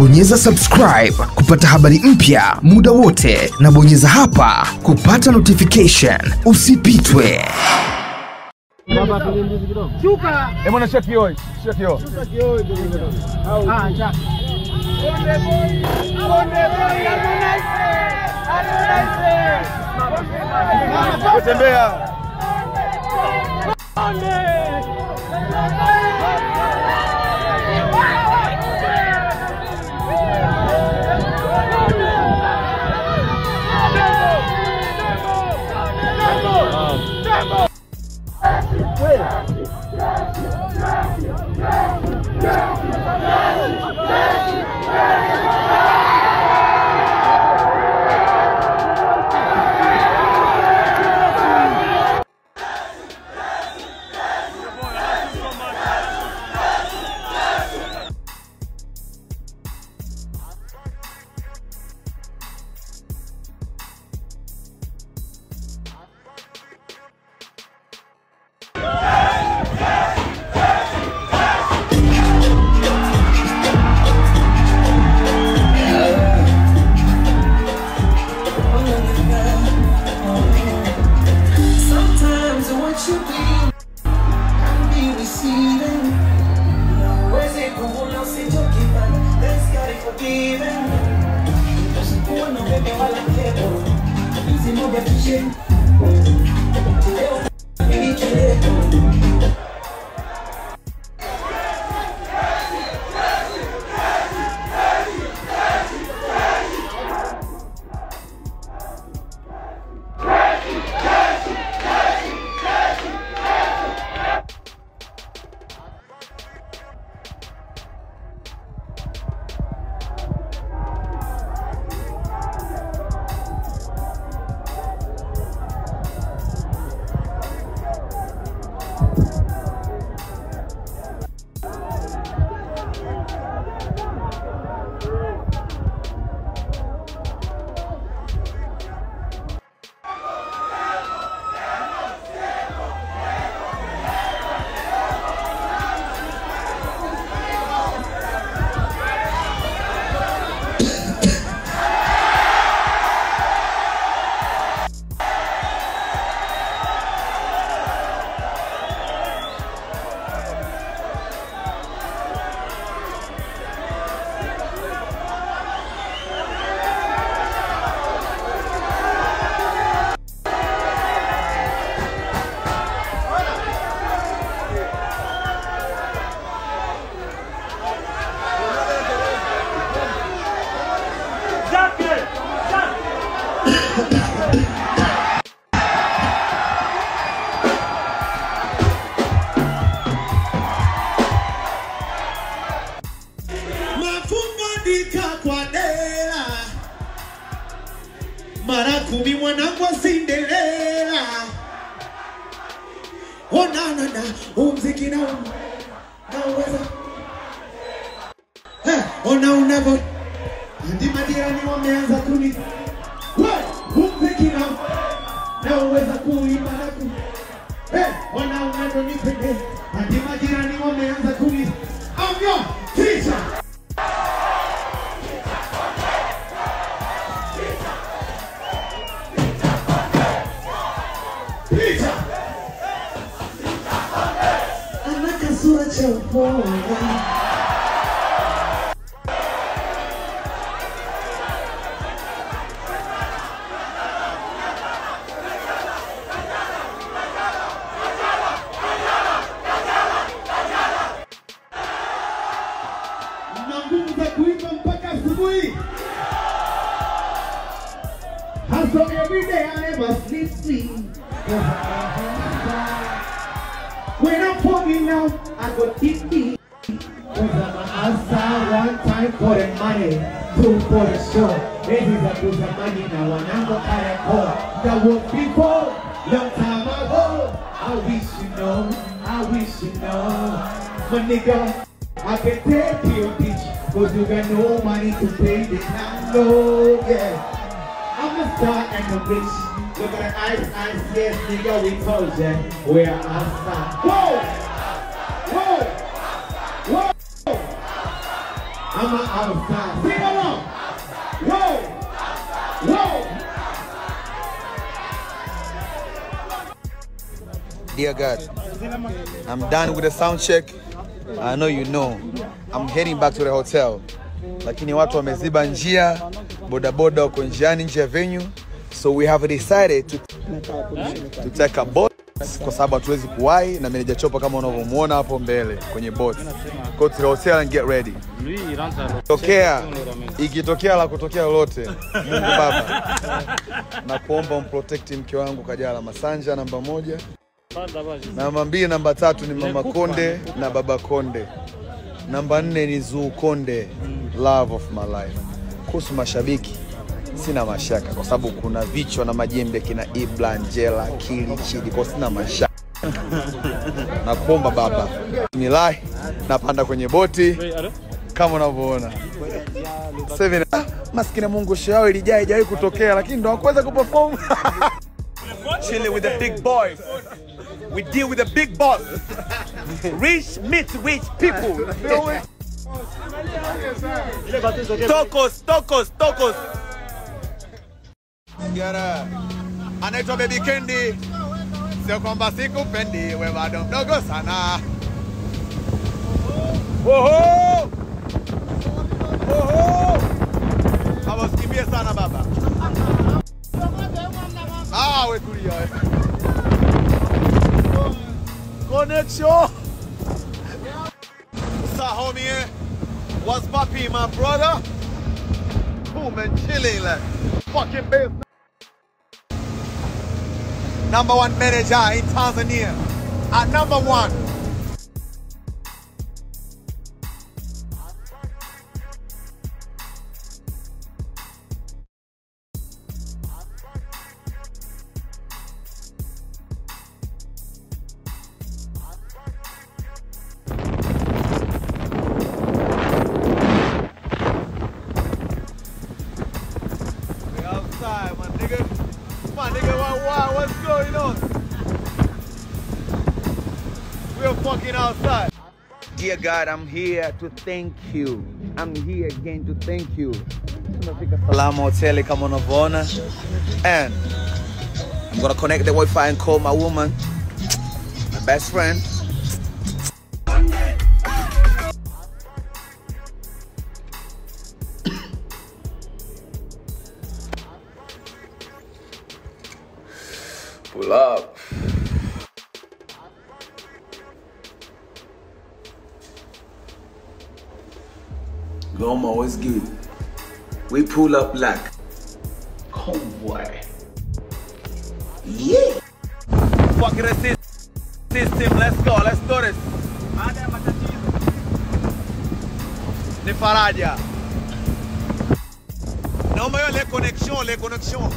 bonyeza subscribe kupata habari mpya muda wote, na bonyeza hapa kupata notification. Usipitwe. Chuka. Mwana shake yo. Kutembea. Marakumi mwanangu Cinderella. Ona umziki na unaweza. Ona unavo. Hadi majirani wameanza kuni. Umziki na unaweza kuimba na ku. Ona unanipende. Hadi majirani wameanza kuni. I'm your teacher. Every day I never sleep. When I'm falling now, I go eat. Cause I'm an answer one time for the money, two for the show. This is a good money now, and I'm gonna carry a that was before, long time ago. I wish you know. My nigga, I can take you bitch, cause you got no money to pay the handle, yeah. I'm a star and a bitch. Look at the eyes, yes, nigga, we told ya. We're a star. Whoa! ama outside. Sing along. Whoa. Whoa. Dear God, I'm done with the sound check. I know you know. I'm heading back to the hotel. Lakini watu wameziba njia, bodaboda uko njiani nje ya venue. So we have decided to take a boat kwa sababu hatuwezi kuwahi na manager Chopa kama unavyomuona hapo mbele kwenye boat. Go to the hotel and get ready. Ikitokea la kutokea lolote, Mungu Baba, na kuomba umprotect mke wangu Kajala Masanja namba 1. Namba 2, namba 3 ni Mama Konde na Baba Konde. Namba 4 ni Zuu Konde, love of my life. Kuhusu mashabiki, sina mashaka kwa sababu kuna vichwa na majembe kina Ibla, Angela, Kili, Chidi, kwa sina mashaka. Na kuomba Baba, bismillah, napanda kwenye boti kama unavyoona. 7 maskini Mungu shao ilijai kutokea lakini ndo hakuweza kuperform. Chilling with the big boys. We deal with the big boss. Rich meet rich people. Tokos. Yara. Anaitwa Baby Candy. Sio kwamba sikupendi, wewe bado mdogo sana. Oho! Hawa sikimbia sana baba. We kulia we. Connection. What's up, homie? What's poppin', my brother? Boom and chilling like fucking bass. Number 1 manager in Tanzania. At number 1. My nigga, what's going on? We're fucking outside. Dear God, I'm here to thank you. I'm here again to thank you. Tunafika salama hoteli kama unavyoona. And I'm gonna connect the Wi-Fi and call my woman, my best friend. Pull up. Goma, what's good? We pull up like convoy. Yeah. Fuck it, system. Let's go. Let's do this. Ni faraja. Non, mais les connexions.